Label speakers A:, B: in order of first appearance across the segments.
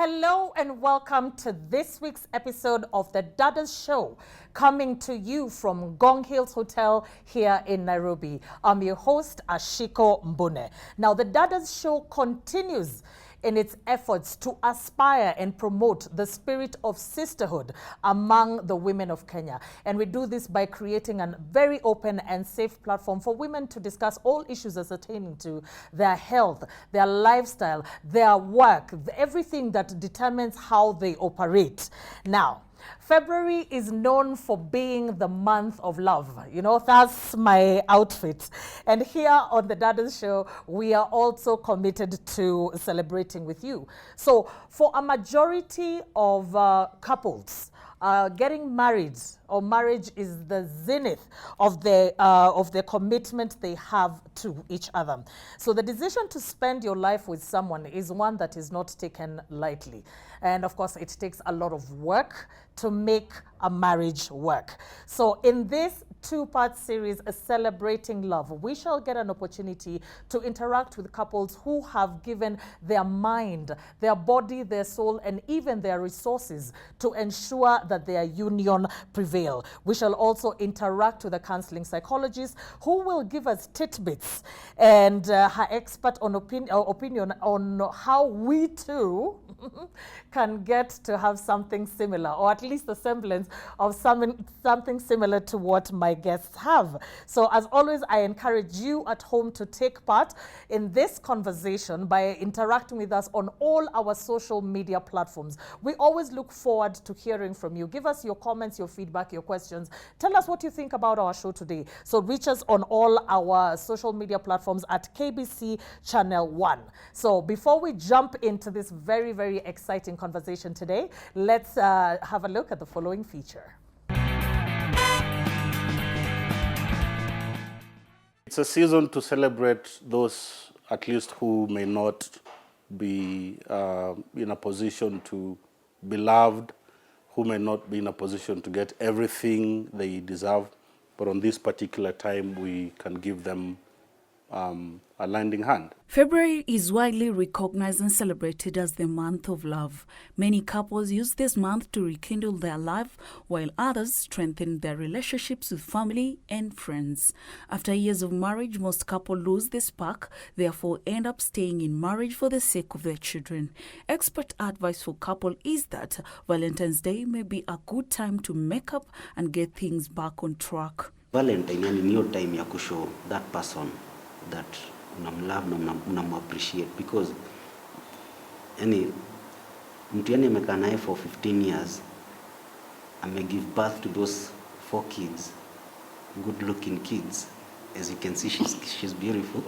A: Hello and welcome to this week's episode of the Dadas Show, coming to you from Gong Hills Hotel here in Nairobi. I'm your host, Ashiko Mbune. Now, the Dadas Show continues in its efforts to aspire and promote the spirit of sisterhood among the women of Kenya. And we do this by creating a very open and safe platform for women to discuss all issues pertaining to their health, their lifestyle, their work, everything that determines how they operate. Now, February is known for being the month of love. You know, that's my outfit. And here on the Dadas Show, we are also committed to celebrating with you. So for a majority of couples, getting married or marriage is the zenith of the commitment they have to each other. So the decision to spend your life with someone is one that is not taken lightly. And of course, it takes a lot of work to make a marriage work. So in this two-part series, Celebrating Love, we shall get an opportunity to interact with couples who have given their mind, their body, their soul, and even their resources to ensure that their union prevail. We shall also interact with a counseling psychologist who will give us tidbits and her expert on opinion on how we too can get to have something similar, or at least the semblance of something similar to what my guests have. So as always, I encourage you at home to take part in this conversation by interacting with us on all our social media platforms. We always look forward to hearing from you. Give us your comments, your feedback, your questions. Tell us what you think about our show today. So reach us on all our social media platforms at KBC Channel 1. So before we jump into this very, very exciting conversation today, let's have a look at the following feature.
B: It's a season to celebrate those at least who may not be in a position to be loved, who may not be in a position to get everything they deserve. But on this particular time, we can give them a lending hand.
C: February is widely recognized and celebrated as the month of love. Many couples use this month to rekindle their love, while others strengthen their relationships with family and friends. After years of marriage, most couples lose this spark, therefore end up staying in marriage for the sake of their children. Expert advice for couples is that Valentine's Day may be a good time to make up and get things back on track.
D: Valentine yani niyo time ya kushow that person that unamlove na unamappreciate, because yani mtu yani amekaa naye for 15 years, give birth to those 4 kids, good looking kids. As you can see, she's beautiful.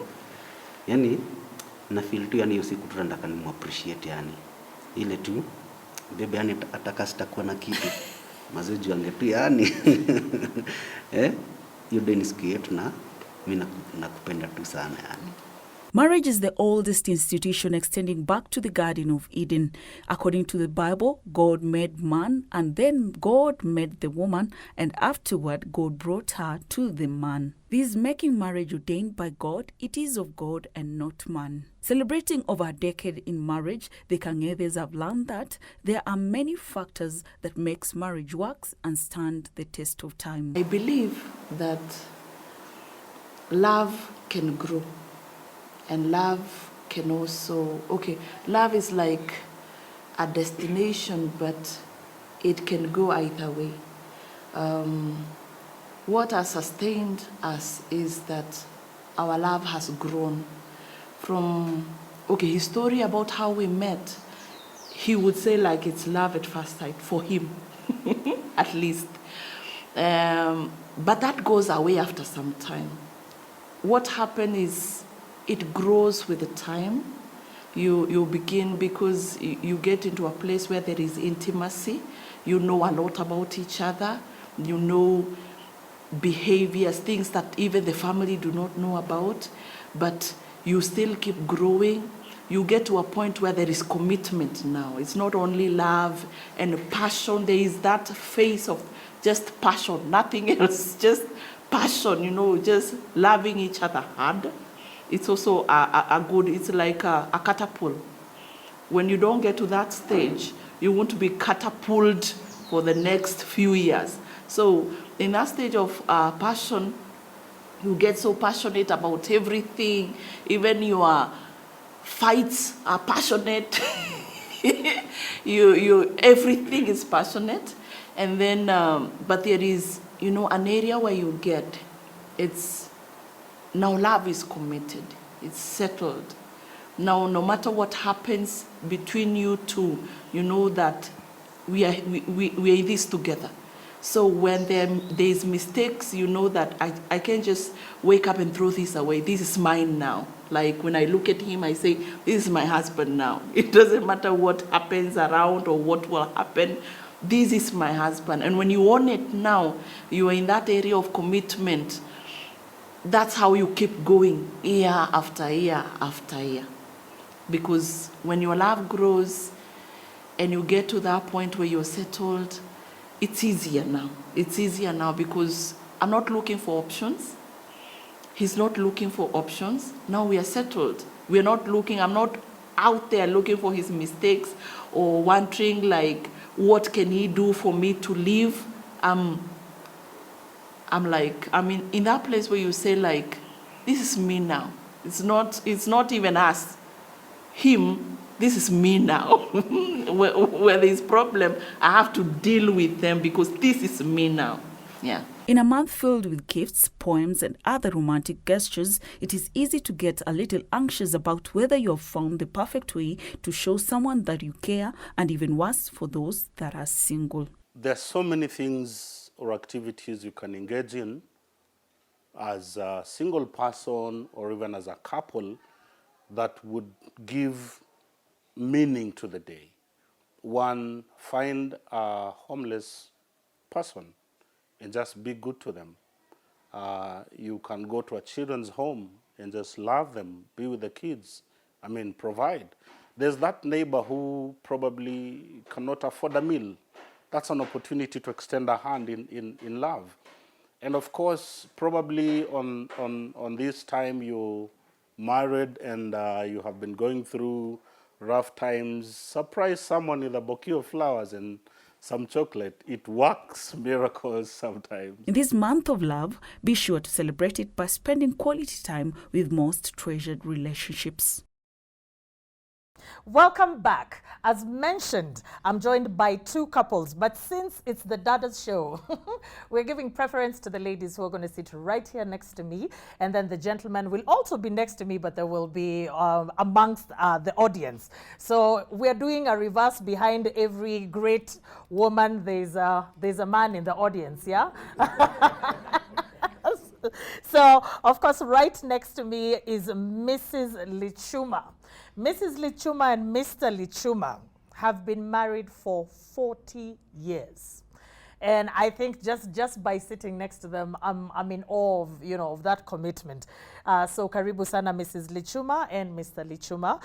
D: Yani na feel tu yani usiku tu nataka nimappreciate, yani ile tu bebe yani ataka sitakuwa na kitu mazoezi yangu tu yani hiyo day ni siku yetu na mimi nakupenda tu sana yani.
C: Marriage is the oldest institution extending back to the Garden of Eden. According to the Bible, God made man, and then God made the woman, and afterward God brought her to the man. This making marriage ordained by God, it is of God and not man. Celebrating over a decade in marriage, the Kangedes have learned that there are many factors that makes marriage work and stand the test of time.
E: I believe that love can grow. And love can also, love is like a destination, but it can go either way. What has sustained us is that our love has grown from, his story about how we met, he would say like it's love at first sight for him, at least. But that goes away after some time. What happened is, it grows with the time. You begin, because you get into a place where there is intimacy. You know a lot about each other. You know behaviors, things that even the family do not know about. But you still keep growing. You get to a point where there is commitment now. It's not only love and passion. There is that phase of just passion, nothing else, just passion, just loving each other hard. It's also a good, it's like a catapult. When you don't get to that stage, you want to be catapulted for the next few years. So in that stage of passion, you get so passionate about everything, even your fights are passionate. Everything is passionate. And then, but there is, an area where you get, it's, now love is committed, it's settled. Now, no matter what happens between you two, you know that we are in this together. So when there is mistakes, you know that I can't just wake up and throw this away. This is mine now. Like when I look at him, I say, this is my husband now. It doesn't matter what happens around or what will happen. This is my husband. And when you own it now, you are in that area of commitment. That's how you keep going year after year after year. Because when your love grows and you get to that point where you're settled, it's easier now. It's easier now because I'm not looking for options. He's not looking for options. Now we are settled. We're not looking, I'm not out there looking for his mistakes or wondering like, what can he do for me to live? I'm in that place where you say like, this is me now. It's not even us. Him, this is me now. where there's problem, I have to deal with them because this is me now. Yeah.
C: In a month filled with gifts, poems, and other romantic gestures, it is easy to get a little anxious about whether you have found the perfect way to show someone that you care, and even worse for those that are single.
B: There's so many things or activities you can engage in as a single person or even as a couple that would give meaning to the day. One, find a homeless person and just be good to them. You can go to a children's home and just love them, be with the kids. Provide. There's that neighbor who probably cannot afford a meal. That's an opportunity to extend a hand in love. And of course, probably on this time you're married and you have been going through rough times, surprise someone with a bouquet of flowers and some chocolate. It works miracles sometimes.
C: In this month of love, be sure to celebrate it by spending quality time with most treasured relationships.
A: Welcome back. As mentioned, I'm joined by two couples, but since it's the Dadas show, we're giving preference to the ladies who are going to sit right here next to me, and then the gentlemen will also be next to me, but they will be amongst the audience. So we're doing a reverse. Behind every great woman, there's a man in the audience, yeah? So, of course, right next to me is Mrs. Lichuma. Mrs. Lichuma and Mr. Lichuma have been married for 40 years. And I think just by sitting next to them, I'm in awe of, of that commitment. So karibu sana Mrs. Lichuma and Mr. Lichuma.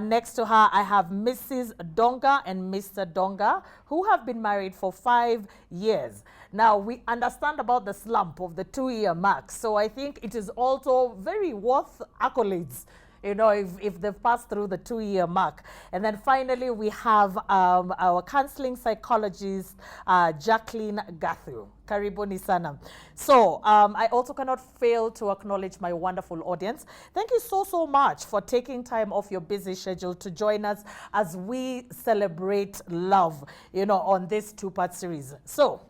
A: Next to her, I have Mrs. Donga and Mr. Donga, who have been married for 5 years. Now, we understand about the slump of the 2-year mark. So I think it is also very worth accolades, if they've passed through the 2-year mark. And then finally, we have our counseling psychologist, Jacqueline Gathu. Karibuni sana. So I also cannot fail to acknowledge my wonderful audience. Thank you so much for taking time off your busy schedule to join us as we celebrate love, on this 2-part series. So,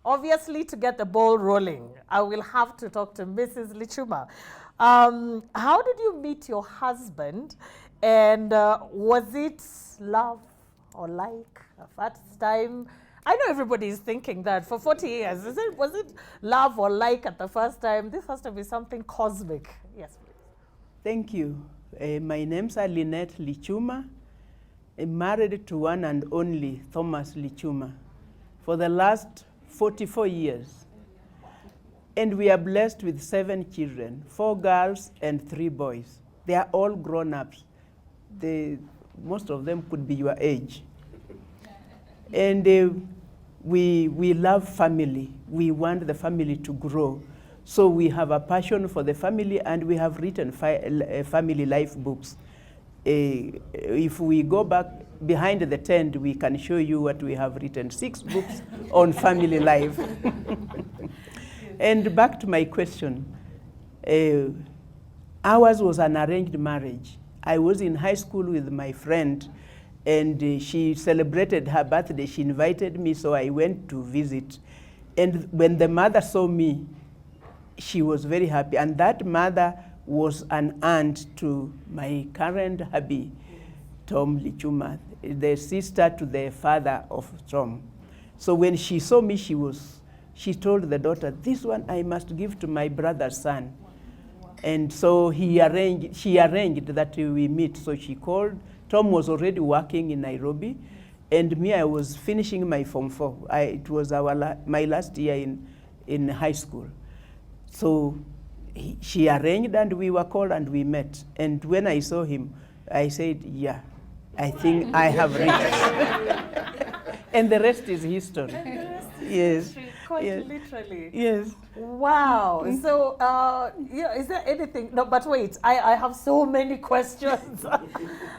A: obviously, to get the ball rolling, I will have to talk to Mrs. Lichuma. How did you meet your husband, and was it love or like at first time? I know everybody is thinking that for 40 years. Was it love or like at the first time? This has to be something cosmic. Yes, please.
F: Thank you. My name's Lynette Lichuma. I'm married to one and only Thomas Lichuma for the last 44 years. And we are blessed with 7 children, 4 girls and 3 boys. They are all grown-ups. Most of them could be your age. And we love family. We want the family to grow. So we have a passion for the family, and we have written family life books. If we go back behind the tent, we can show you what we have written, 6 books on family life. And back to my question, ours was an arranged marriage. I was in high school with my friend, and she celebrated her birthday. She invited me, so I went to visit. And when the mother saw me, she was very happy. And that mother was an aunt to my current hubby, Tom Lichuma, the sister to the father of Tom. So when she saw me, she told the daughter, this one I must give to my brother's son. And so she arranged that we meet. So she called. Tom was already working in Nairobi, and me, I was finishing my Form 4. It was my last year in high school. So she arranged, and we were called, and we met. And when I saw him, I said, yeah, I think I have reached. And the rest is history. Yes.
A: Quite
F: yes.
A: literally.
F: Yes.
A: Wow. So, yeah, is there anything? No, but wait, I have so many questions.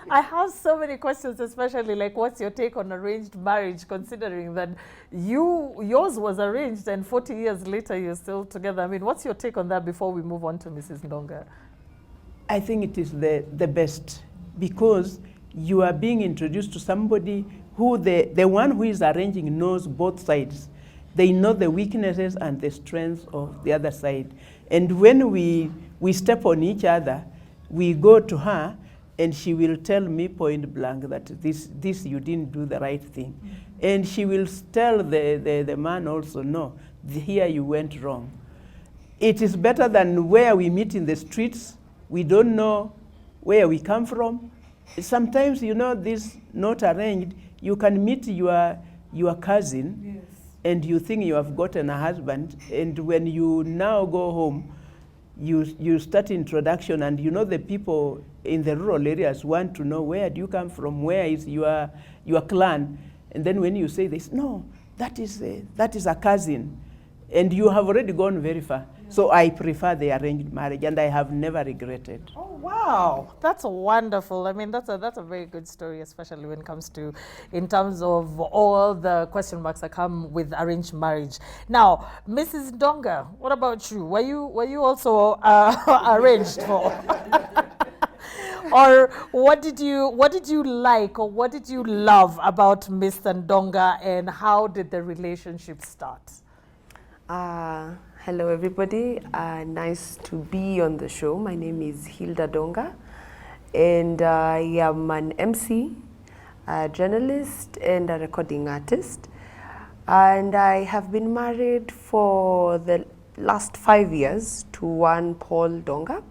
A: I have so many questions, especially like, what's your take on arranged marriage, considering that yours was arranged and 40 years later you're still together? I mean, what's your take on that before we move on to Mrs. Ndonga?
F: I think it is the best, because you are being introduced to somebody who the one who is arranging knows both sides. They know the weaknesses and the strengths of the other side. And when we step on each other, we go to her, and she will tell me point blank that this you didn't do the right thing. And she will tell the man also, no, here you went wrong. It is better than where we meet in the streets. We don't know where we come from. Sometimes, this not arranged, you can meet your cousin, yes, and you think you have gotten a husband, and when you now go home, you start introduction, and the people in the rural areas want to know, where do you come from, where is your clan? And then when you say this, no, that is a cousin, and you have already gone very far. Yeah. So I prefer the arranged marriage, and I have never regretted.
A: Oh, wow, that's wonderful. I mean, that's a very good story, especially when it comes to, in terms of all the question marks that come with arranged marriage. Now, Mrs. Ndonga, what about you? Were you also arranged for? Or what did you like, or what did you love about Mr. Ndonga, and how did the relationship start?
G: Hello everybody, nice to be on the show. My name is Hilda Ndonga, and I am an MC, a journalist, and a recording artist. And I have been married for the last 5 years to one Paul Ndonga.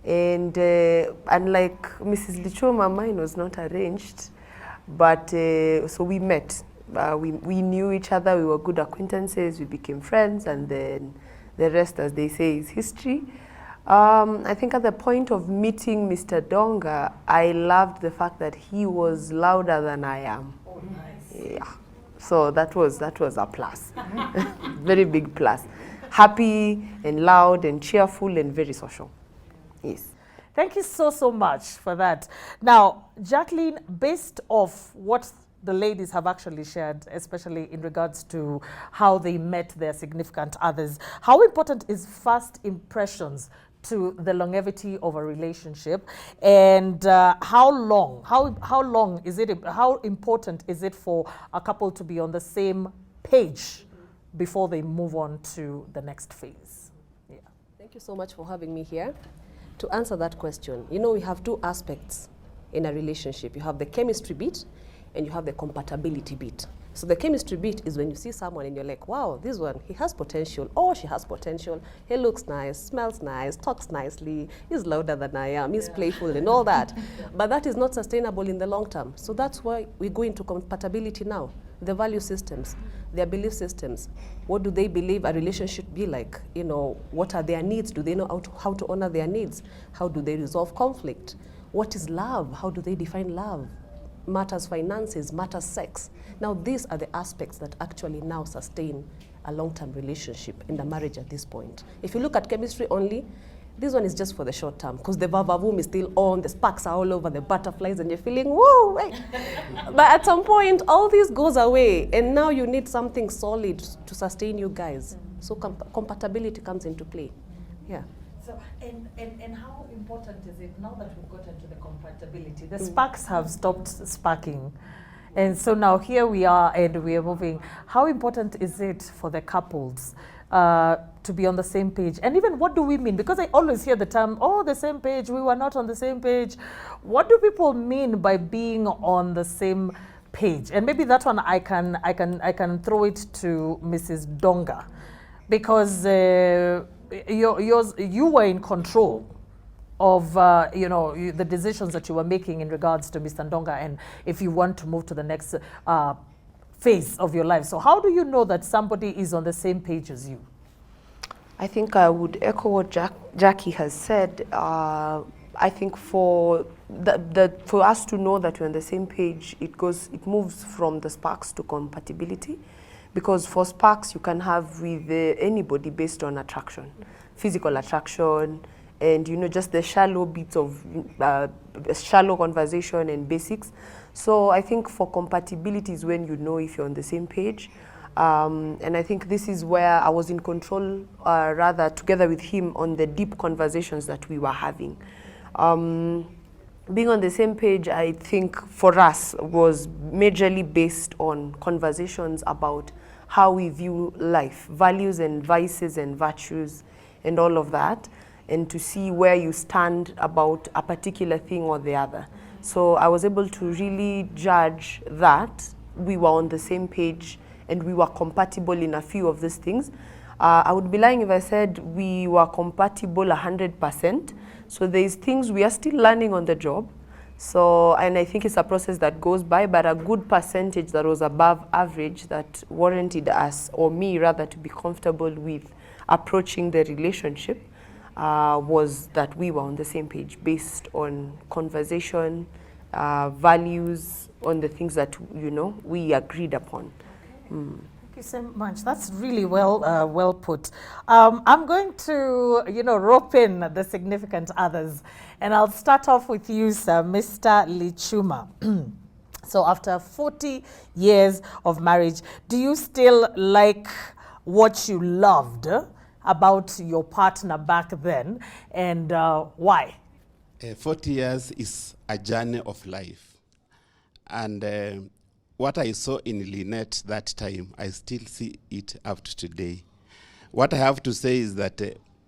G: And unlike Mrs. Lichuma, mine was not arranged, but so we met. We knew each other, we were good acquaintances, we became friends, and then the rest, as they say, is history. I think at the point of meeting Mr. Ndonga, I loved the fact that he was louder than I am.
A: Oh, nice.
G: Yeah. So that was a plus, very big plus. Happy and loud and cheerful and very social. Yes.
A: Thank you so much for that. Now, Jacqueline, based off what the ladies have actually shared, especially in regards to how they met their significant others, how important is first impressions to the longevity of a relationship, and how important is it for a couple to be on the same page before they move on to the next phase? Yeah.
H: Thank you so much for having me here. To answer that question, we have two aspects in a relationship. You have the chemistry bit, and you have the compatibility bit. So the chemistry bit is when you see someone and you're like, wow, this one, he has potential, or she has potential. He looks nice, smells nice, talks nicely, he's louder than I am, he's playful and all that. But that is not sustainable in the long term. So that's why we go into compatibility now. The value systems, their belief systems. What do they believe a relationship should be like? What are their needs? Do they know how to honor their needs? How do they resolve conflict? What is love? How do they define love? Matters finances, matters sex. Now these are the aspects that actually now sustain a long-term relationship in the marriage at this point. If you look at chemistry only, This one is just for the short term because the vavavoom is still on, the sparks are all over, the butterflies, and you're feeling, whoa, right? But at some point, all this goes away, and now you need something solid to sustain you guys. So compatibility comes into play. Yeah.
A: So, and how important is it now that we've gotten to the compatibility? The sparks have stopped sparking. And so now here we are and we are moving. How important is it for the couples to be on the same page? And even what do we mean? Because I always hear the term, oh, the same page, we were not on the same page. What do people mean by being on the same page? And maybe that one I can throw it to Mrs. Donga, because you were in control of the decisions that you were making in regards to Mr. Ndonga, and if you want to move to the next phase of your life. So how do you know that somebody is on the same page as you?
G: I think I would echo what Jackie has said. I think for us to know that we're on the same page, it moves from the sparks to compatibility. Because for sparks, you can have with anybody based on attraction, physical attraction, and just the shallow bits of shallow conversation and basics. So I think for compatibility is when you know if you're on the same page. And I think this is where I was in control, rather together with him, on the deep conversations that we were having. Being on the same page, I think for us was majorly based on conversations about how we view life, values and vices and virtues and all of that, and to see where you stand about a particular thing or the other. So I was able to really judge that we were on the same page and we were compatible in a few of these things. I would be lying if I said we were compatible 100%. So there's things we are still learning on the job. So, and I think it's a process that goes by, but a good percentage that was above average that warranted us, or me rather, to be comfortable with approaching the relationship was that we were on the same page based on conversation, values, on the things that, we agreed upon.
A: Thank you so much. That's really well put. I'm going to, rope in the significant others, and I'll start off with you, sir, Mr. Lichuma. So after 40 years of marriage, do you still like what you loved about your partner back then, and why?
I: 40 years is a journey of life, and what I saw in Lynette that time, I still see it up to today. What I have to say is that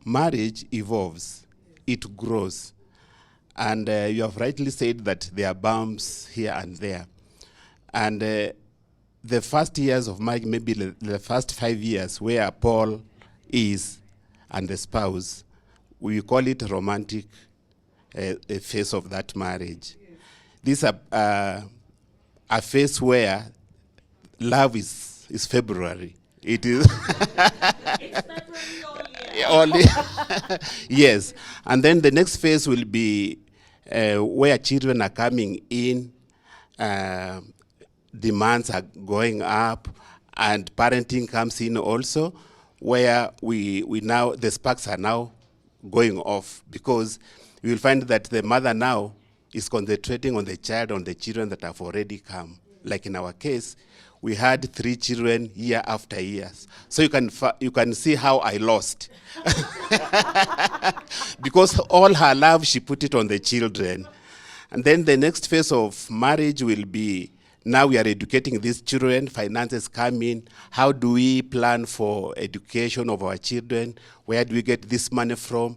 I: marriage evolves, it grows. And you have rightly said that there are bumps here and there. And the first years of marriage, maybe the first 5 years where Paul is and the spouse, we call it romantic phase of that marriage. This is a phase where love is February. It is
A: It's February
I: only. Yes. And then the next phase will be where children are coming in, demands are going up, and parenting comes in also, where we now, the sparks are now going off, because you will find that the mother now is concentrating on the child, on the children that have already come. Like in our case, we had 3 children year after year. So you can see how I lost. Because all her love, she put it on the children. And then the next phase of marriage will be, now we are educating these children, finances come in. How do we plan for education of our children? Where do we get this money from?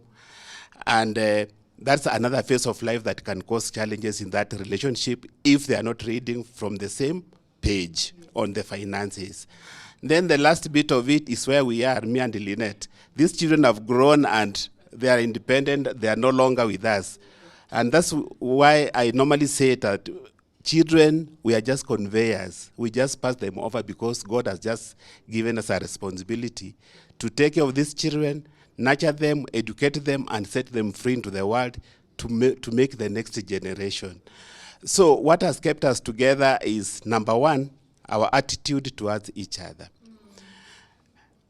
I: And that's another phase of life that can cause challenges in that relationship if they are not reading from the same page on the finances. Then the last bit of it is where we are, me and Lynette. These children have grown and they are independent. They are no longer with us. And that's why I normally say that children, we are just conveyors. We just pass them over because God has just given us a responsibility to take care of these children, nurture them, educate them, and set them free into the world to make the next generation. So what has kept us together is, number one, our attitude towards each other.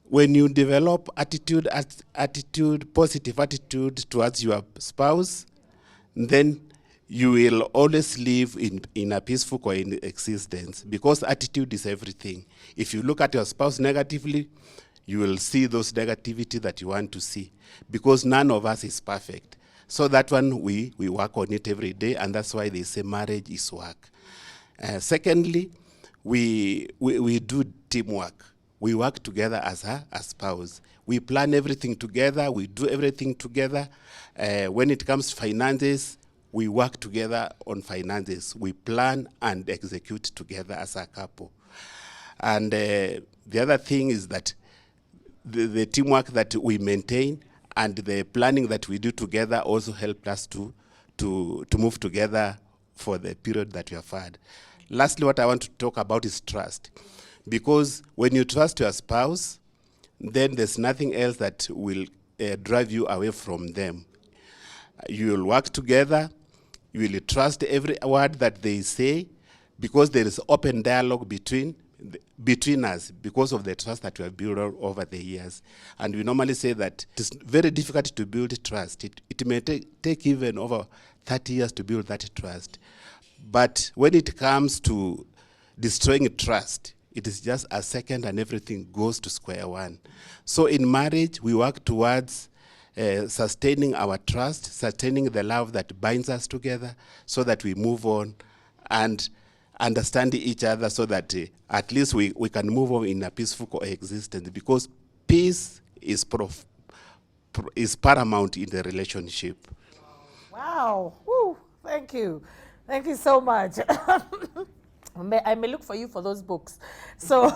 I: when you develop positive attitude towards your spouse, then you will always live in a peaceful coexistence, because attitude is everything. If you look at your spouse negatively, you will see those negativity that you want to see, because none of us is perfect. So that one, we work on it every day, and that's why they say marriage is work. Secondly, we do teamwork. We work together as a spouse. We plan everything together. We do everything together. When it comes to finances, we work together on finances. We plan and execute together as a couple. And the other thing is that the teamwork that we maintain and the planning that we do together also helped us to move together for the period that we have had. Lastly, what I want to talk about is trust. Because when you trust your spouse, then there's nothing else that will drive you away from them. You will work together. You will trust every word that they say, because there is open dialogue between us, because of the trust that we have built over the years. And we normally say that it's very difficult to build trust. It may take even over 30 years to build that trust. But when it comes to destroying trust, it is just a second and everything goes to square one. So in marriage, we work towards sustaining our trust, sustaining the love that binds us together, so that we move on and understand each other, so that at least we can move on in a peaceful coexistence, because peace is paramount in the relationship.
A: Wow. Woo. Thank you. Thank you so much. I may look for you for those books. So,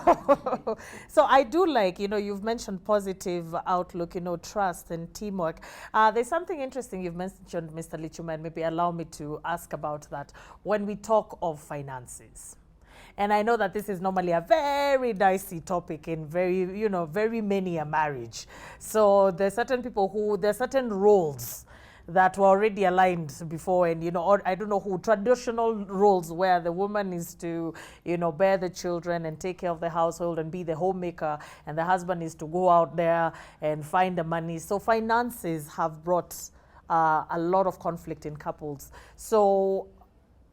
A: so I do like, you've mentioned positive outlook, trust and teamwork. There's something interesting you've mentioned, Mr. Lichuma, and maybe allow me to ask about that when we talk of finances. And I know that this is normally a very dicey topic in very many a marriage. So there's certain people there's certain roles that were already aligned before, and or I don't know who, traditional roles where the woman is to bear the children and take care of the household and be the homemaker, and the husband is to go out there and find the money. So finances have brought a lot of conflict in couples. So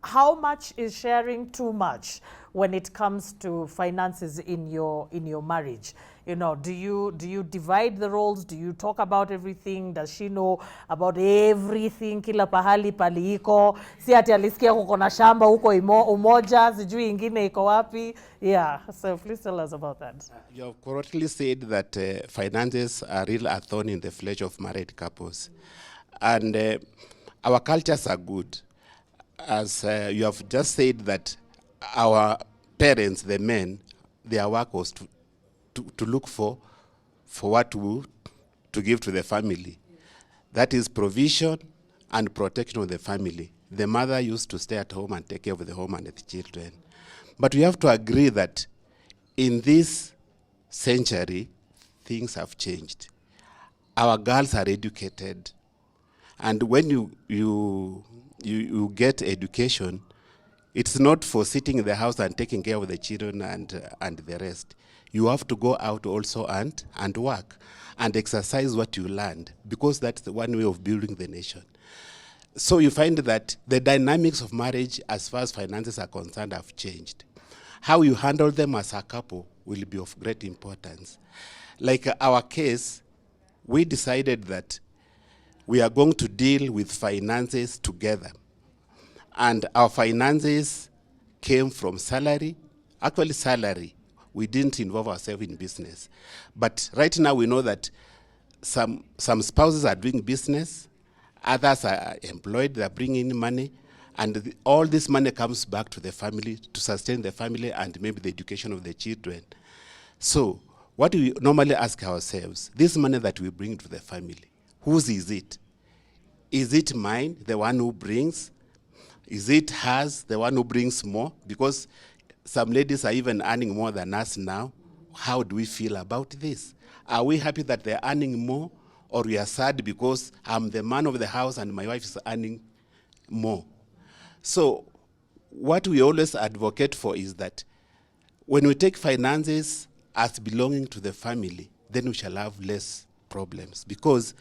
A: how much is sharing too much when it comes to finances in your marriage? Do you divide the roles? Do you talk about everything? Does she know about everything? Kila pahali paliiko, si ati alisikia kuko na shamba huko umoja, sijui ingine iko wapi. Yeah, so please tell us about that.
I: You have correctly said that finances are really a thorn in the flesh of married couples. And our cultures are good. As you have just said that our parents, the men, their work was to look for what to give to the family. That is provision and protection of the family. The mother used to stay at home and take care of the home and the children. But we have to agree that in this century, things have changed. Our girls are educated. And when you get education, it's not for sitting in the house and taking care of the children and the rest. You have to go out also and work and exercise what you learned, because that's the one way of building the nation. So you find that the dynamics of marriage as far as finances are concerned have changed. How you handle them as a couple will be of great importance. Like our case, we decided that we are going to deal with finances together. And our finances came from salary. Actually, salary. We didn't involve ourselves in business. But right now we know that some spouses are doing business, others are employed, they're bringing in money, and all this money comes back to the family to sustain the family and maybe the education of the children. So what do we normally ask ourselves? This money that we bring to the family, whose is it? Is it mine, the one who brings? Is it hers, the one who brings more? Because some ladies are even earning more than us now. How do we feel about this? Are we happy that they're earning more, or we are sad because I'm the man of the house and my wife is earning more? So what we always advocate for is that when we take finances as belonging to the family, then we shall have less problems. Because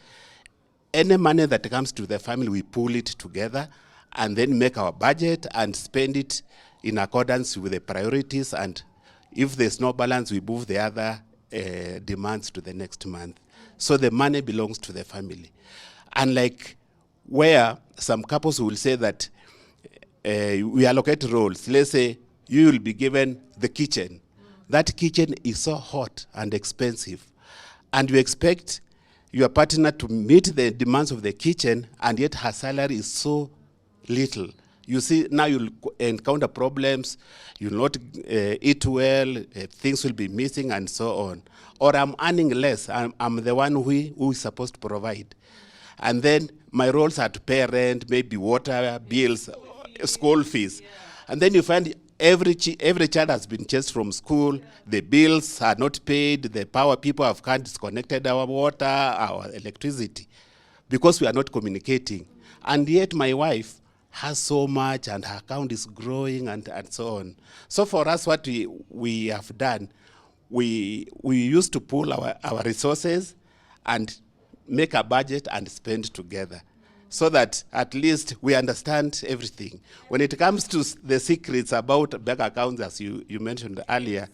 I: any money that comes to the family, we pool it together and then make our budget and spend it in accordance with the priorities. And if there's no balance, we move the other demands to the next month. So the money belongs to the family. Unlike where some couples will say that we allocate roles. Let's say you will be given the kitchen. That kitchen is so hot and expensive. And you expect your partner to meet the demands of the kitchen, and yet her salary is so little. You see, now you'll encounter problems, you'll not eat well, things will be missing, and so on. Or I'm earning less, I'm the one who is supposed to provide. And then my roles are to pay rent, maybe water, bills, school fees. And then you find every child has been chased from school, the bills are not paid, the power people have disconnected our water, our electricity, because we are not communicating. And yet my wife has so much and her account is growing and so on. So for us, what we have done, we used to pool our resources and make a budget and spend together, so that at least we understand everything. When it comes to the secrets about bank accounts, as you mentioned earlier,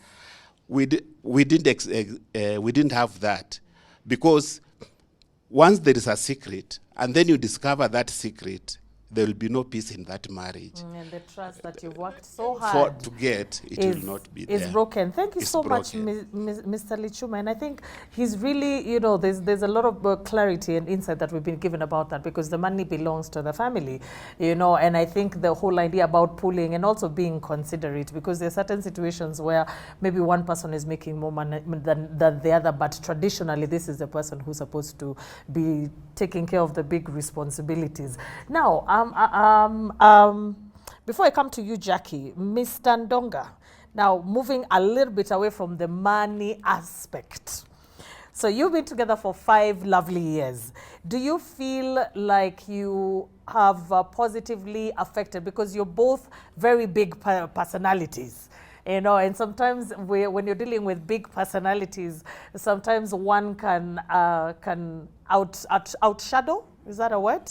I: we didn't have that, because once there is a secret and then you discover that secret, there will be no peace in that marriage.
A: And the trust that you've worked so hard
I: to get, it will not be there.
A: Is broken. Thank you so much, Mr. Lichuma. And I think he's really, there's a lot of clarity and insight that we've been given about that, because the money belongs to the family, and I think the whole idea about pooling and also being considerate, because there are certain situations where maybe one person is making more money than the other, but traditionally this is the person who's supposed to be taking care of the big responsibilities. Now, before I come to you, Jackie, Mr. Ndonga, now moving a little bit away from the money aspect. So you've been together for 5 lovely years. Do you feel like you have positively affected, because you're both very big personalities, and sometimes when you're dealing with big personalities, sometimes one can outshadow, is that a word?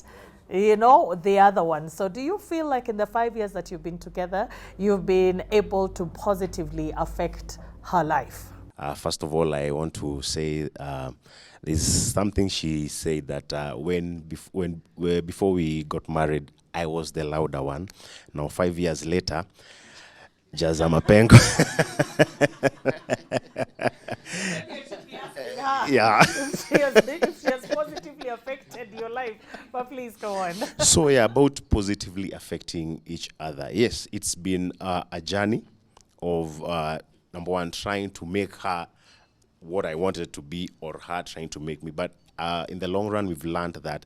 A: The other one. So do you feel like in the 5 years that you've been together, you've been able to positively affect her life?
J: First of all, I want to say there's something she said that before we got married, I was the louder one. Now 5 years later, Jaza Mapengo. Yeah.
A: If she has positively affected your life, but please go on.
J: So about positively affecting each other. Yes, it's been a journey of number one, trying to make her what I wanted to be, or her trying to make me. But in the long run, we've learned that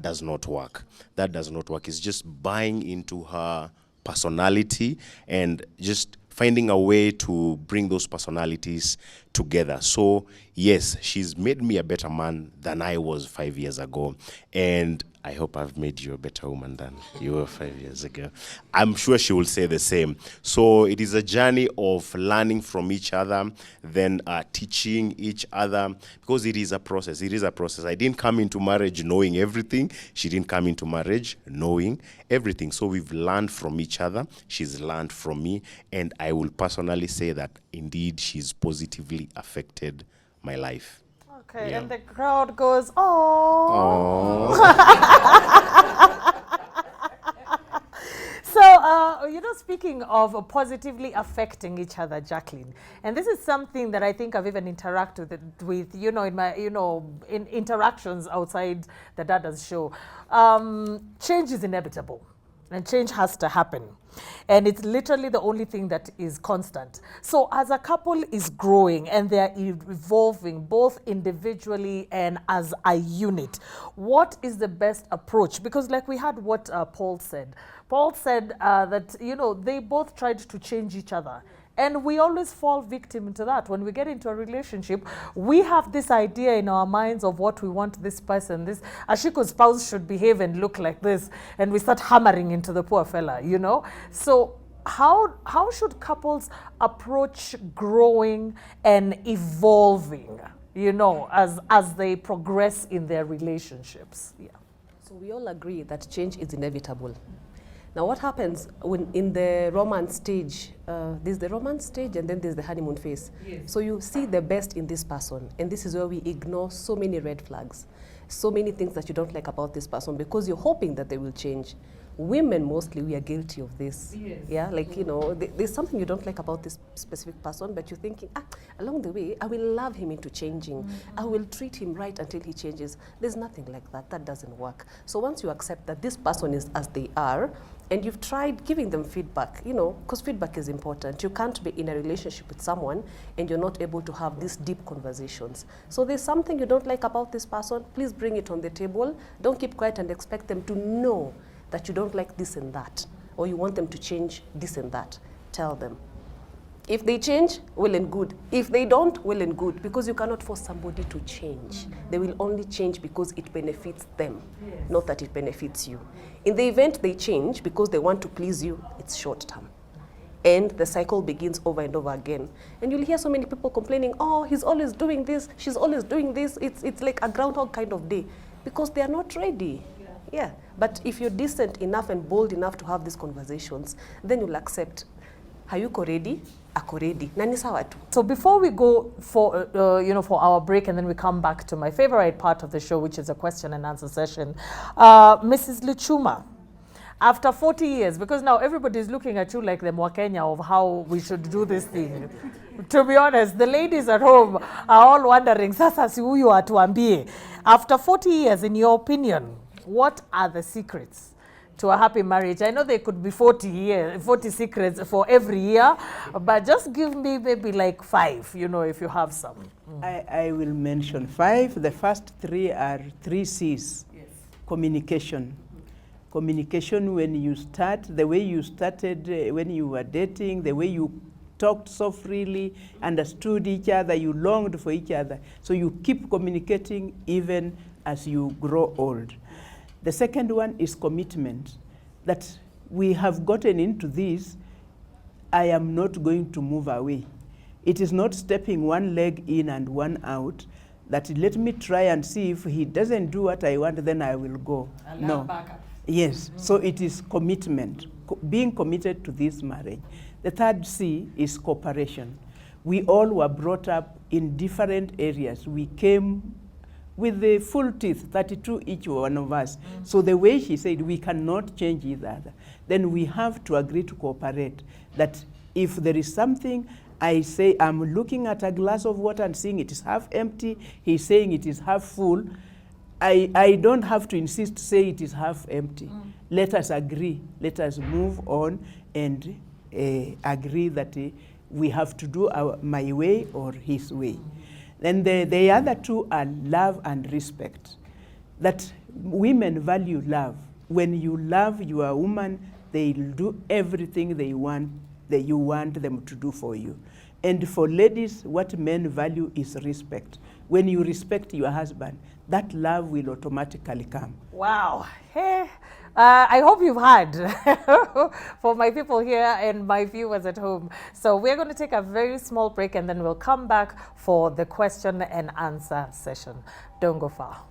J: does not work. That does not work. It's just buying into her personality and just finding a way to bring those personalities together. So yes, she's made me a better man than I was 5 years ago. And I hope I've made you a better woman than you were 5 years ago. I'm sure she will say the same. So it is a journey of learning from each other, then teaching each other, because it is a process. It is a process. I didn't come into marriage knowing everything. She didn't come into marriage knowing everything. So we've learned from each other. She's learned from me. And I will personally say that indeed she's positively affected my life.
A: Okay,
J: Yeah.
A: and the crowd goes, oh. So, speaking of positively affecting each other, Jacqueline, and this is something that I think I've even interacted with, in my, in interactions outside the Dada's show. Change is inevitable, and change has to happen. And it's literally the only thing that is constant. So as a couple is growing and they're evolving both individually and as a unit, what is the best approach? Because like we had what Paul said. Paul said that, they both tried to change each other. And we always fall victim to that. When we get into a relationship, we have this idea in our minds of what we want this person, this Ashiko's spouse should behave and look like this, and we start hammering into the poor fella, So how should couples approach growing and evolving, you know, as they progress in their relationships. Yeah.
H: So we all agree that change is inevitable. Now what happens when in the romance stage, there's the romance stage and then there's the honeymoon phase.
A: Yes.
H: So you see the best in this person, and this is where we ignore so many red flags, so many things that you don't like about this person because you're hoping that they will change. Women mostly, we are guilty of this.
A: Yes.
H: Yeah, like, you know, there's something you don't like about this specific person, but you're thinking, along the way, I will love him into changing. I will treat him right until he changes. There's nothing like that. That doesn't work. So once you accept that this person is as they are, and you've tried giving them feedback, you know, because feedback is important. You can't be in a relationship with someone and you're not able to have these deep conversations. So there's something you don't like about this person, please bring it on the table. Don't keep quiet and expect them to know that you don't like this and that, or you want them to change this and that. Tell them. If they change, well and good. If they don't, well and good, because you cannot force somebody to change. They will only change because it benefits them, not that it benefits you. In the event they change because they want to please you, it's short term. And the cycle begins over and over again. And you'll hear so many people complaining, oh, he's always doing this, she's always doing this. It's like a groundhog kind of day, because they are not ready. Yeah, but if you're decent enough and bold enough to have these conversations, then you'll accept, hayuko ready, ako ready. Nani sawa tu.
A: So before we go for for our break, and then we come back to my favorite part of the show, which is a question and answer session, Mrs. Lichuma, after 40 years, because now everybody's looking at you like the Mwakenya of how we should do this thing. To be honest, the ladies at home are all wondering, sasa si huyu atuambie. After 40 years, in your opinion, what are the secrets to a happy marriage? I know there could be 40 secrets for every year, but just give me maybe like 5, you know, if you have some.
F: I will mention 5. The first 3 are 3 C's. Yes. Communication. Communication when you start, the way you started when you were dating, the way you talked so freely, understood each other, you longed for each other. So you keep communicating even as you grow old. The second one is commitment, that we have gotten into this, I am not going to move away. It is not stepping one leg in and one out, that let me try and see if he doesn't do what I want, then I will go. No. Yes, so it is commitment, being committed to this marriage. The third C is cooperation. We all were brought up in different areas. We came with the full teeth, 32 each one of us. So the way she said, we cannot change each other. Then we have to agree to cooperate. That if there is something, I say, I'm looking at a glass of water and seeing it is half empty, he's saying it is half full. I don't have to insist to say it is half empty. Let us agree. Let us move on and agree that we have to do my way or his way. Then the other 2 are love and respect. That women value love. When you love your woman, they'll do everything they want, that you want them to do for you. And for ladies, what men value is respect. When you respect your husband, that love will automatically come.
A: Wow. Hey, I hope you've had for my people here and my viewers at home. So we're going to take a very small break, and then we'll come back for the question and answer session. Don't go far.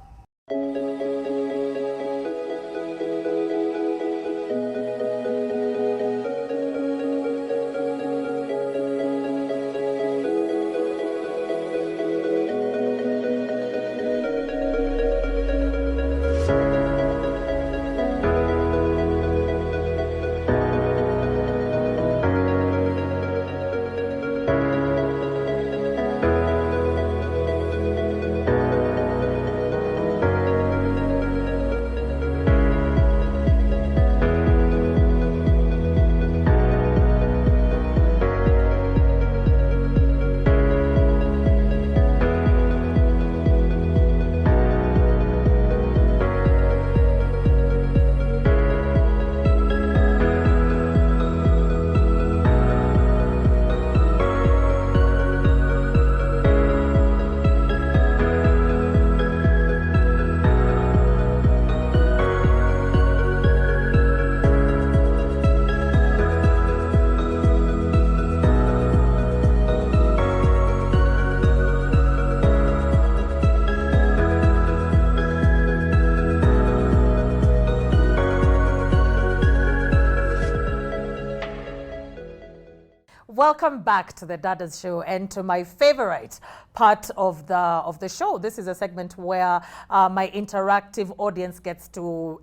A: Welcome back to the Dadas Show and to my favorite part of the show. This is a segment where my interactive audience gets to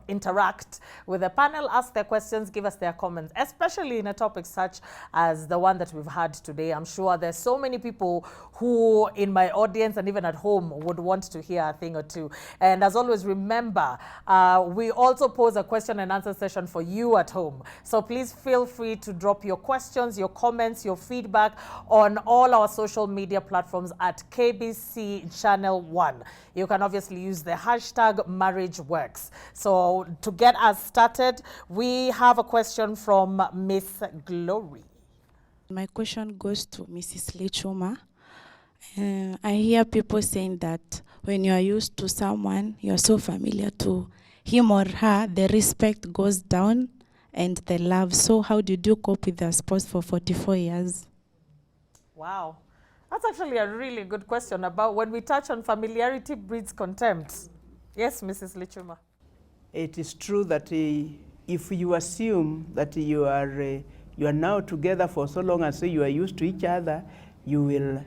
A: interact with the panel, ask their questions, give us their comments, especially in a topic such as the one that we've had today. I'm sure there's so many people who in my audience and even at home would want to hear a thing or two. And as always, remember, we also pose a question and answer session for you at home. So please feel free to drop your questions, your comments, your feedback on all our social media platforms at KBC Channel 1. You can obviously use the hashtag MarriageWorks. So to get us started, we have a question from Miss Glory.
K: My question goes to Mrs. Lichuma. I hear people saying that when you are used to someone, you are so familiar to him or her, the respect goes down and the love. So how did you cope with your spouse for 44 years?
A: Wow. That's actually a really good question about when we touch on familiarity breeds contempt. Yes, Mrs. Lichuma.
F: It is true that if you assume that you are now together for so long and so you are used to each other, you will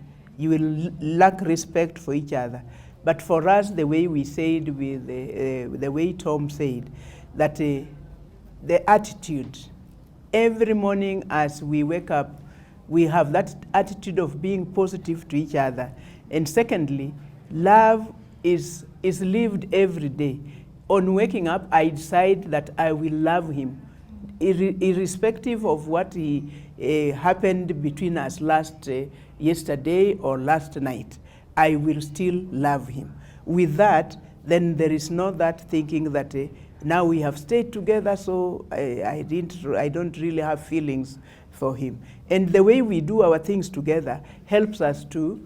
F: lack respect for each other. But for us, the way we said, with the way Tom said, that the attitude, every morning as we wake up, we have that attitude of being positive to each other. And secondly, love is lived every day. On waking up, I decide that I will love him, irrespective of what happened between us yesterday or last night. I will still love him. With that, then there is no that thinking that now we have stayed together, so I don't really have feelings for him. And the way we do our things together helps us to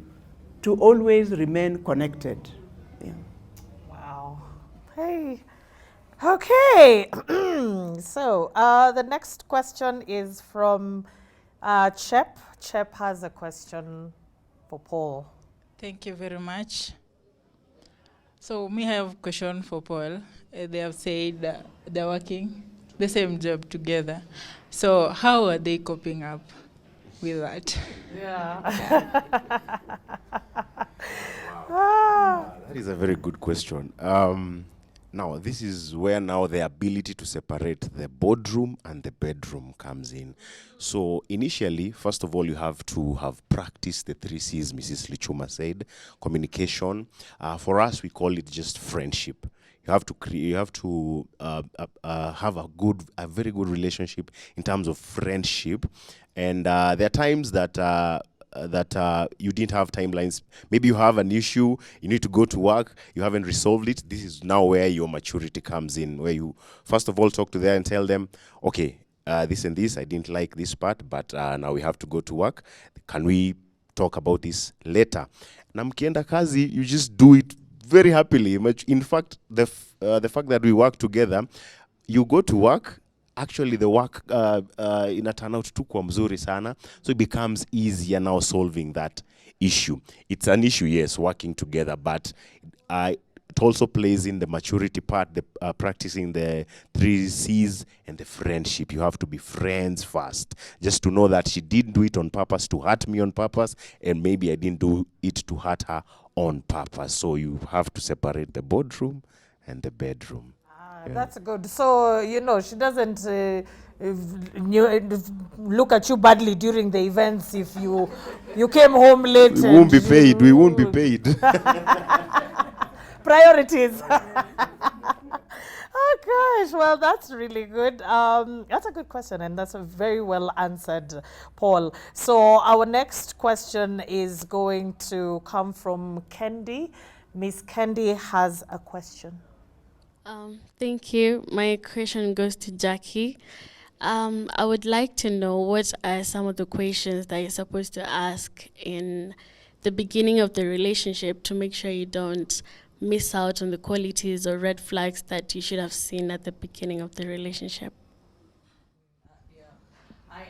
F: always remain connected. Yeah.
A: Wow. Hey. Okay. So the next question is from Chep. Chep has a question for Paul.
L: Thank you very much. So me have a question for Paul. They have said they're working the same job together. So how are they coping up with that?
A: Yeah.
J: That is a very good question. Now, this is where now the ability to separate the boardroom and the bedroom comes in. So initially, first of all, you have to have practiced the 3 C's Mrs. Lichuma said. Communication. For us, we call it just friendship. You have to have a very good relationship in terms of friendship. And there are times that you didn't have timelines. Maybe you have an issue, you need to go to work, you haven't resolved it. This is now where your maturity comes in, where you first of all talk to them and tell them, okay, this and this, I didn't like this part, but now we have to go to work. Can we talk about this later? Na mkienda kazi, you just do it very happily. In fact, the fact that we work together, you go to work, actually the work ina turn out tu kwa mzuri sana, so it becomes easier now solving that issue. It's an issue, yes, working together, but it also plays in the maturity part, the practicing the 3 C's and the friendship. You have to be friends first, just to know that she didn't do it on purpose to hurt me on purpose, and maybe I didn't do it to hurt her on purpose. So you have to separate the boardroom and the bedroom.
A: Yeah. That's good. So, she doesn't look at you badly during the events if you came home late.
J: We won't be paid. We won't be paid.
A: Priorities. Oh, gosh. Well, that's really good. That's a good question, and that's a very well answered, Paul. So our next question is going to come from Kendi. Miss Kendi has a question.
M: Thank you. My question goes to Jackie. I would like to know what are some of the questions that you're supposed to ask in the beginning of the relationship to make sure you don't miss out on the qualities or red flags that you should have seen at the beginning of the relationship.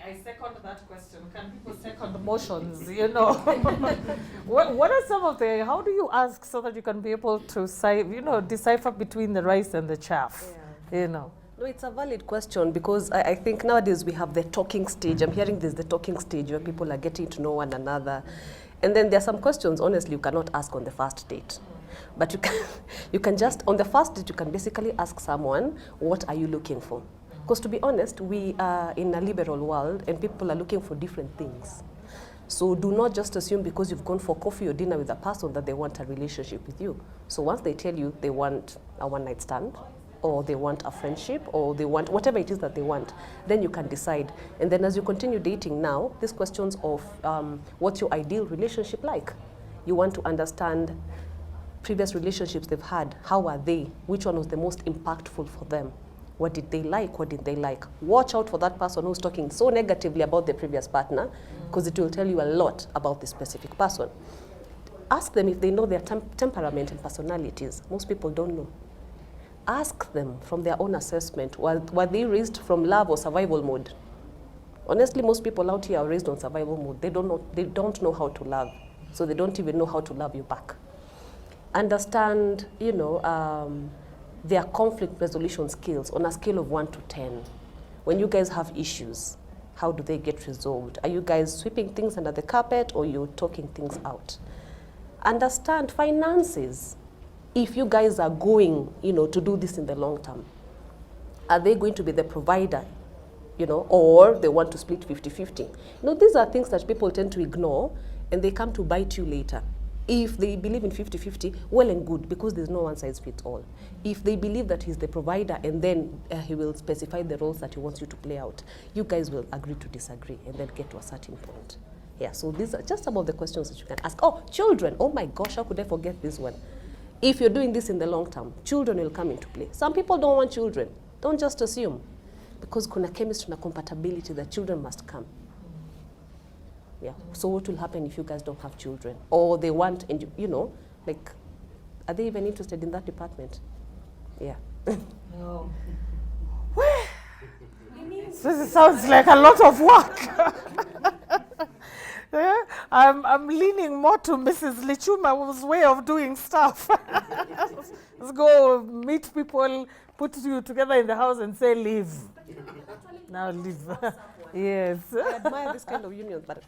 A: I second that question. Can people second motions, What are some of how do you ask so that you can be able to decipher between the rice and the chaff,
H: No, it's a valid question because I think nowadays we have the talking stage. I'm hearing there's the talking stage where people are getting to know one another. And then there are some questions, honestly, you cannot ask on the first date. But you can just, on the first date, you can basically ask someone, what are you looking for? Because to be honest, we are in a liberal world and people are looking for different things. So do not just assume because you've gone for coffee or dinner with a person that they want a relationship with you. So once they tell you they want a one-night stand, or they want a friendship, or they want whatever it is that they want, then you can decide. And then as you continue dating now, these questions of what's your ideal relationship like? You want to understand previous relationships they've had. How are they? Which one was the most impactful for them? What did they like? What did they like? Watch out for that person who's talking so negatively about their previous partner, because it will tell you a lot about the specific person. Ask them if they know their temperament and personalities. Most people don't know. Ask them from their own assessment, were they raised from love or survival mode? Honestly, most people out here are raised on survival mode. They don't know how to love, so they don't even know how to love you back. Understand, their conflict resolution skills on a scale of 1 to 10. When you guys have issues, how do they get resolved? Are you guys sweeping things under the carpet or you're talking things out? Understand finances. If you guys are going, to do this in the long term, are they going to be the provider, or they want to split 50-50? These are things that people tend to ignore and they come to bite you later. If they believe in 50-50, well and good, because there's no one size fits all. If they believe that he's the provider and then he will specify the roles that he wants you to play out, you guys will agree to disagree and then get to a certain point. Yeah, so these are just some of the questions that you can ask. Oh, children, oh my gosh, how could I forget this one? If you're doing this in the long term, children will come into play. Some people don't want children. Don't just assume. Because kuna chemistry and compatibility, the children must come. Yeah. So what will happen if you guys don't have children? Or they want, and are they even interested in that department? Yeah.
A: No. This sounds like a lot of work. Yeah, I'm leaning more to Mrs. Lichuma's way of doing stuff. Let's go meet people, put you together in the house and say, leave. Now leave. Yes.
H: I admire this kind of union, but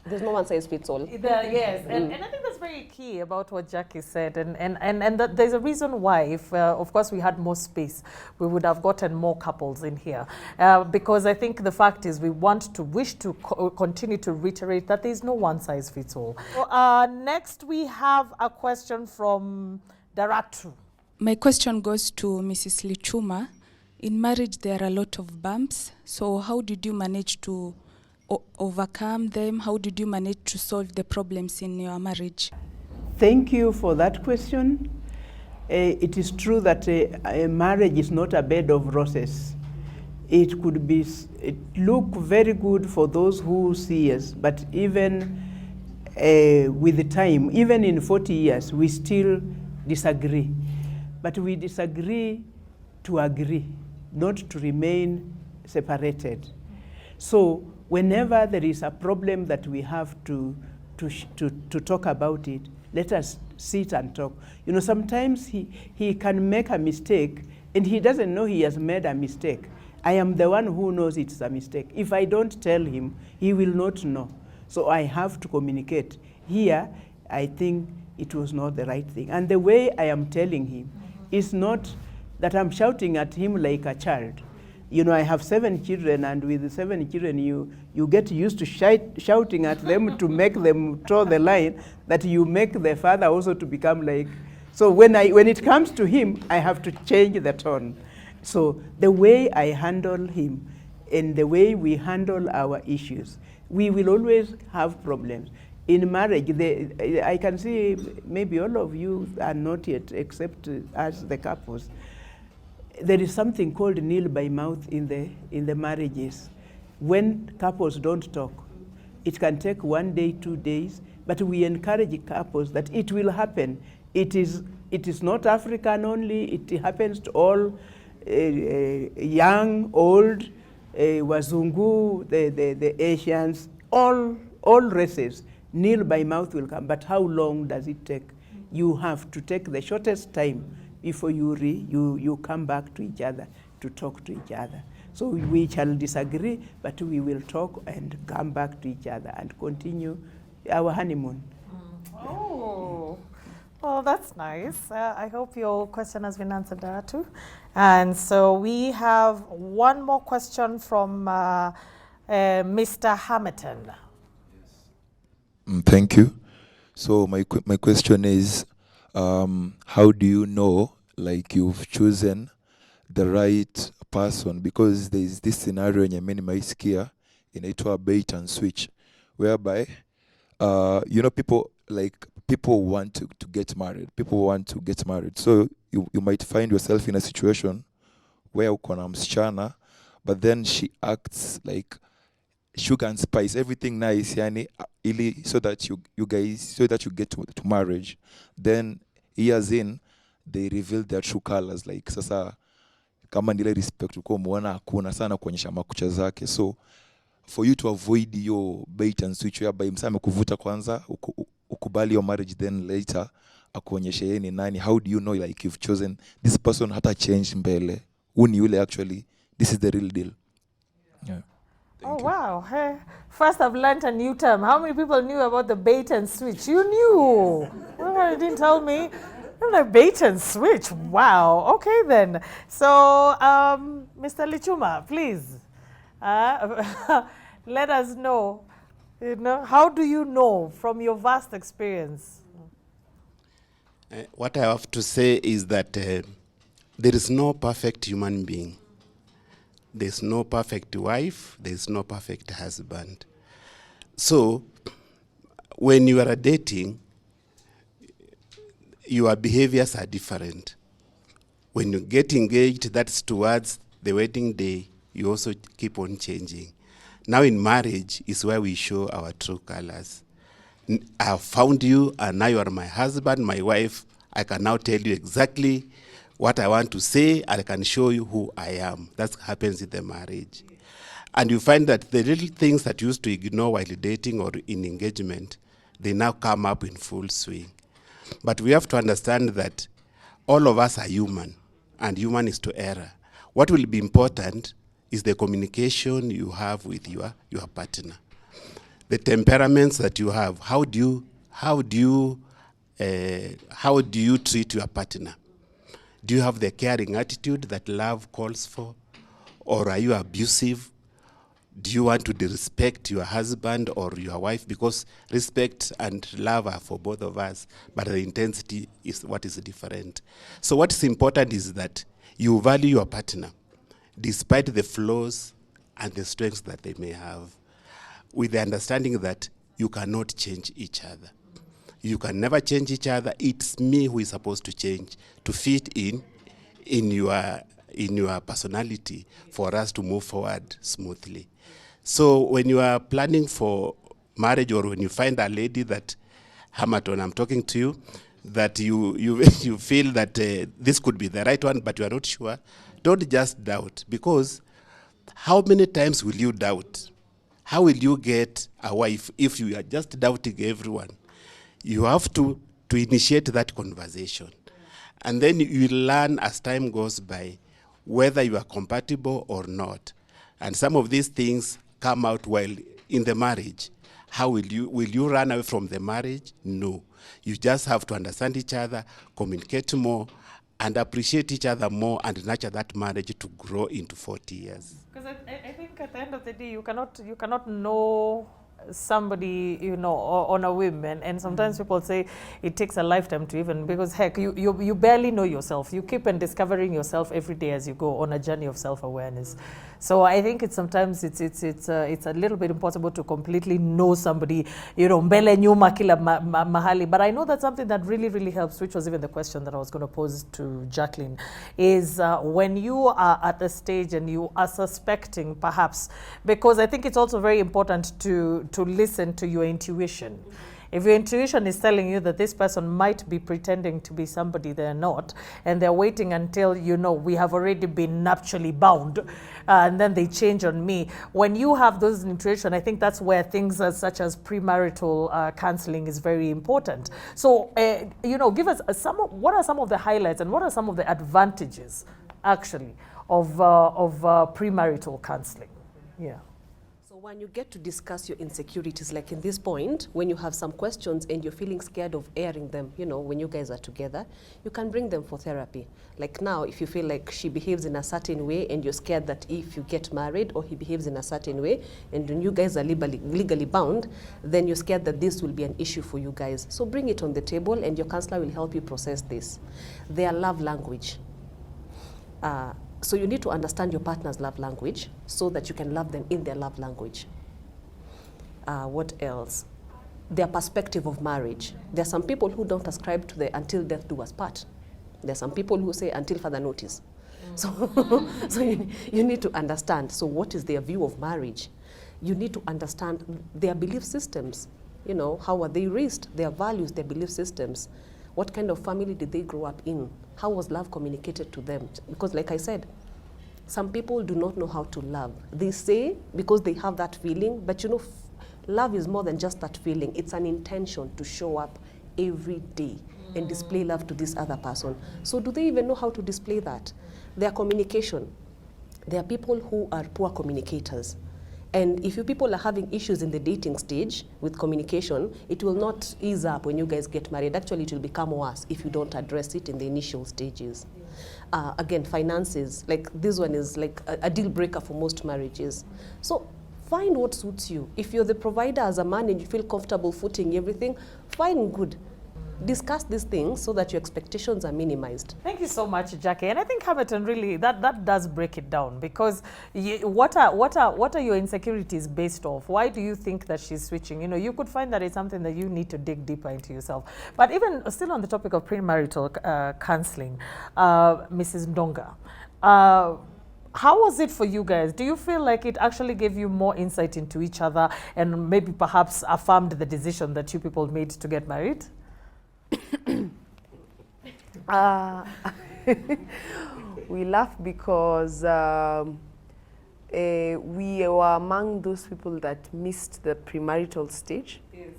H: there's no one size fits all.
A: Yes, and I think that's very key about what Jackie said, and that there's a reason why, if of course we had more space, we would have gotten more couples in here, because I think the fact is we wish to continue to reiterate that there's no one size fits all. So, next we have a question from Daratu.
N: My question goes to Mrs. Lichuma. In marriage, there are a lot of bumps. So how did you manage to overcome them? How did you manage to solve the problems in your marriage?
F: Thank you for that question. It is true that a marriage is not a bed of roses. It look very good for those who see us, but even with the time, even in 40 years, we still disagree. But we disagree to agree, not to remain separated. So whenever there is a problem that we have to talk about it, let us sit and talk. Sometimes he can make a mistake and he doesn't know he has made a mistake. I am the one who knows it's a mistake. If I don't tell him, he will not know. So I have to communicate. Here, I think it was not the right thing. And the way I am telling him is not that I'm shouting at him like a child. I have 7 children, and with the 7 children, you get used to shouting at them to make them toe the line, that you make the father also to become like. So when it comes to him, I have to change the tone. So the way I handle him and the way we handle our issues, we will always have problems. In marriage, I can see maybe all of you are not yet, except as the couples. There is something called nil by mouth in the marriages. When couples don't talk, it can take 1 day, 2 days, but we encourage couples that it will happen. It is not African only, it happens to all, young, old, Wazungu, the Asians, all races. Nil by mouth will come, but how long does it take? You have to take the shortest time, before you come back to each other to talk to each other. So we shall disagree, but we will talk and come back to each other and continue our honeymoon.
A: Oh, well, that's nice. I hope your question has been answered there too. And so we have one more question from Mr. Hamilton.
O: Thank you. So my question is, how do you know, like, you've chosen the right person? Because there is this scenario yenye mimi nimeisikia inaitwa bait and switch, whereby people want to get married. People want to get married. So you might find yourself in a situation where uko na msichana, but then she acts like sugar and spice, everything nice, yani, so that you get to marriage. Then years in, they reveal their true colors. Like, sasa kama nile respect uko muona hakuna sana kuonyesha makucha zake. So for you to avoid your bait and switch, whereby msa amekuvuta kwanza ukubali your marriage, then later akuonyeshe yeye ni nani, how do you know, like, you've chosen this person hata change mbele, uni yule actually this is the real deal? Yeah.
A: Oh, wow. Hey, first I've learned a new term. How many people knew about the bait and switch? You knew. Well, you didn't tell me. Like, bait and switch. Wow. Okay, then. So, Mr. Lichuma, please, let us know, how do you know from your vast experience?
I: What I have to say is that there is no perfect human being. There's no perfect wife, there's no perfect husband. So, when you are dating, your behaviors are different. When you get engaged, that's towards the wedding day, you also keep on changing. Now in marriage is where we show our true colors. I have found you, and now you are my husband, my wife. I can now tell you exactly what I want to say, and I can show you who I am. That happens in the marriage. And you find that the little things that you used to ignore while dating or in engagement, they now come up in full swing. But we have to understand that all of us are human, and human is to error. What will be important is the communication you have with your partner. The temperaments that you have, how do you treat your partner? Do you have the caring attitude that love calls for? Or are you abusive? Do you want to disrespect your husband or your wife? Because respect and love are for both of us, but the intensity is what is different. So what is important is that you value your partner, despite the flaws and the strengths that they may have, with the understanding that you cannot change each other. You can never change each other. It's me who is supposed to change to fit in your personality for us to move forward smoothly. So when you are planning for marriage, or when you find a lady that, Hamaton, I'm talking to you, that you feel that this could be the right one, but you are not sure, don't just doubt. Because how many times will you doubt? How will you get a wife if you are just doubting everyone? You have to initiate that conversation. And then you learn as time goes by whether you are compatible or not. And some of these things come out while in the marriage. How will you run away from the marriage? No. You just have to understand each other, communicate more, and appreciate each other more, and nurture that marriage to grow into 40 years.
A: Because I think at the end of the day, you cannot know somebody, on a whim, and sometimes people say it takes a lifetime to even, because heck, you barely know yourself. You keep on discovering yourself every day as you go on a journey of self-awareness. So I think it's sometimes it's a little bit impossible to completely know somebody, mbele nyuma kila mahali. But I know that's something that really helps, which was even the question that I was going to pose to Jacqueline, is when you are at a stage and you are suspecting, perhaps, because I think it's also very important to listen to your intuition. If your intuition is telling you that this person might be pretending to be somebody they're not, and they're waiting until, you know, we have already been nuptially bound, and then they change on me. When you have those intuition, I think that's where things such as premarital counseling is very important. So, you know, give us what are some of the highlights and what are some of the advantages, actually, of premarital counseling? Yeah.
H: So when you get to discuss your insecurities, like in this point, when you have some questions and you're feeling scared of airing them, you know, when you guys are together, you can bring them for therapy. Like now, if you feel like she behaves in a certain way and you're scared that if you get married or he behaves in a certain way and when you guys are legally bound, then you're scared that this will be an issue for you guys. So bring it on the table and your counselor will help you process this. Their love language. So you need to understand your partner's love language so that you can love them in their love language. What else? Their perspective of marriage. There are some people who don't ascribe to the until death do us part. There are some people who say until further notice. So you need to understand. So what is their view of marriage? You need to understand their belief systems. You know, how are they raised? Their values, their belief systems. What kind of family did they grow up in? How was love communicated to them? Because like I said, some people do not know how to love. They say because they have that feeling, but you know, love is more than just that feeling. It's an intention to show up every day and display love to this other person. So do they even know how to display that? Their communication. There are people who are poor communicators. And if you people are having issues in the dating stage with communication, it will not ease up when you guys get married. Actually, it will become worse if you don't address it in the initial stages. Again, finances, like this one is like a deal breaker for most marriages. So find what suits you. If you're the provider as a man and you feel comfortable footing everything, fine, good. Discuss these things so that your expectations are minimized.
A: Thank you so much, Jackie. And I think Hamilton really that does break it down, because what are your insecurities based off? Why do you think that she's switching? You know, you could find that it's something that you need to dig deeper into yourself. But even still on the topic of premarital counseling, Mrs. Ndonga, how was it for you guys? Do you feel like it actually gave you more insight into each other and maybe perhaps affirmed the decision that you people made to get married?
G: We laugh because we were among those people that missed the premarital stage. Yes.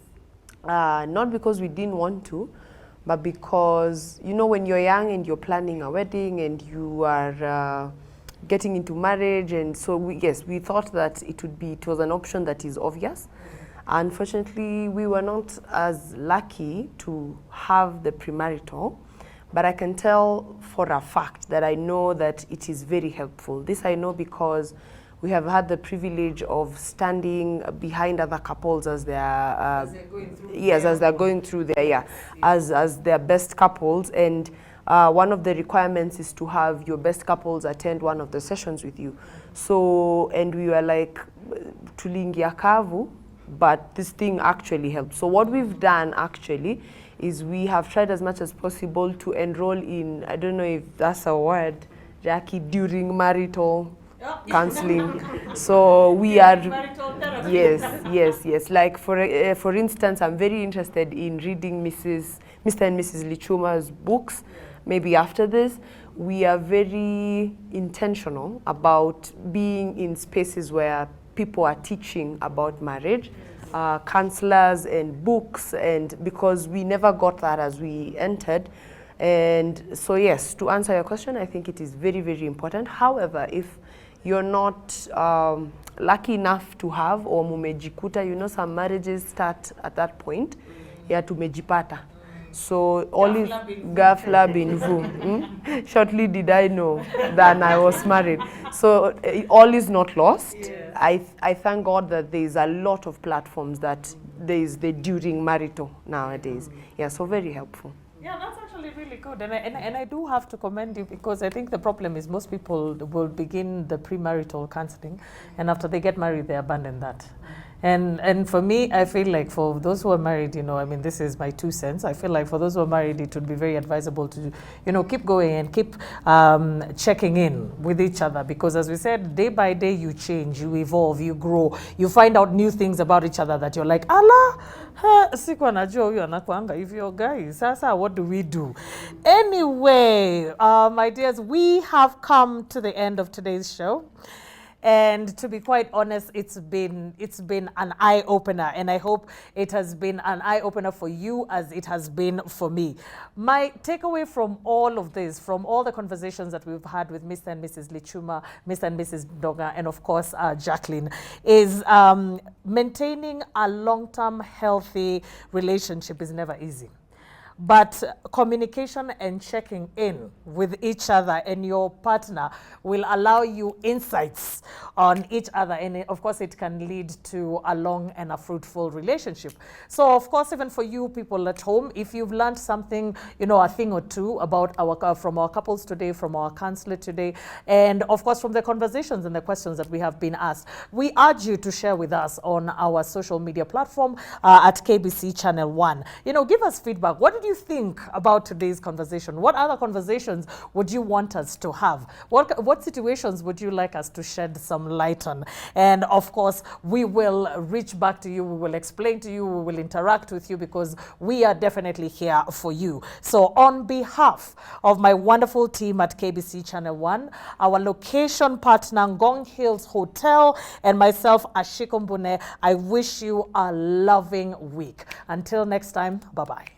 G: Not because we didn't want to, but because, you know, when you're young and you're planning a wedding and you are getting into marriage, and so we thought that it was an option that is obvious. Unfortunately, we were not as lucky to have the premarital, but I can tell for a fact that I know that it is very helpful. This I know because we have had the privilege of standing behind other couples as they're going through as their best couples, and one of the requirements is to have your best couples attend one of the sessions with you. So, and we were like, tulingia kavu, but this thing actually helps. So what we've done actually is we have tried as much as possible to enroll in, I don't know if that's a word, Jackie, during marital counseling. So we are, yes. Like for instance, I'm very interested in reading Mr. and Mrs. Lichuma's books. Maybe after this, we are very intentional about being in spaces where people are teaching about marriage, counselors and books, and because we never got that as we entered. And so yes, to answer your question, I think it is very, very important. However, if you're not lucky enough to have, or mumejikuta, you know, some marriages start at that point, ya tumejipata. So all is gafla bin vu. Shortly did I know that I was married. So all is not lost. Yeah. I thank God that there is a lot of platforms that there is the during marital nowadays. Yeah, so very helpful.
A: Yeah, that's actually really good. And I do have to commend you, because I think the problem is most people will begin the premarital counseling, and after they get married, they abandon that. And for me, I feel like for those who are married, you know, I mean, this is my 2 cents. I feel like for those who are married, it would be very advisable to, you know, keep going and keep checking in with each other, because as we said, day by day you change, you evolve, you grow, you find out new things about each other that you're like, Allah, sikuwa najua huyu anakuanga hivyo, guys. Sasa, what do we do? Anyway, my dears, we have come to the end of today's show. And to be quite honest, it's been an eye-opener, and I hope it has been an eye-opener for you as it has been for me. My takeaway from all of this, from all the conversations that we've had with Mr. and Mrs. Lichuma, Mr. and Mrs. Ndonga, and of course Jacqueline, is maintaining a long-term healthy relationship is never easy. But communication and checking in with each other and your partner will allow you insights on each other. And of course, it can lead to a long and a fruitful relationship. So of course, even for you people at home, if you've learned something, you know, a thing or two about from our couples today, from our counselor today, and of course, from the conversations and the questions that we have been asked, we urge you to share with us on our social media platform at KBC Channel 1. You know, give us feedback. What did you think about today's conversation? What other conversations would you want us to have? What situations would you like us to shed some light on? And of course, we will reach back to you, we will explain to you, we will interact with you, because we are definitely here for you. So on behalf of my wonderful team at KBC Channel 1, our location partner Ngong Hills Hotel, and myself Ashiko Mbune, I wish you a loving week. Until next time, bye-bye.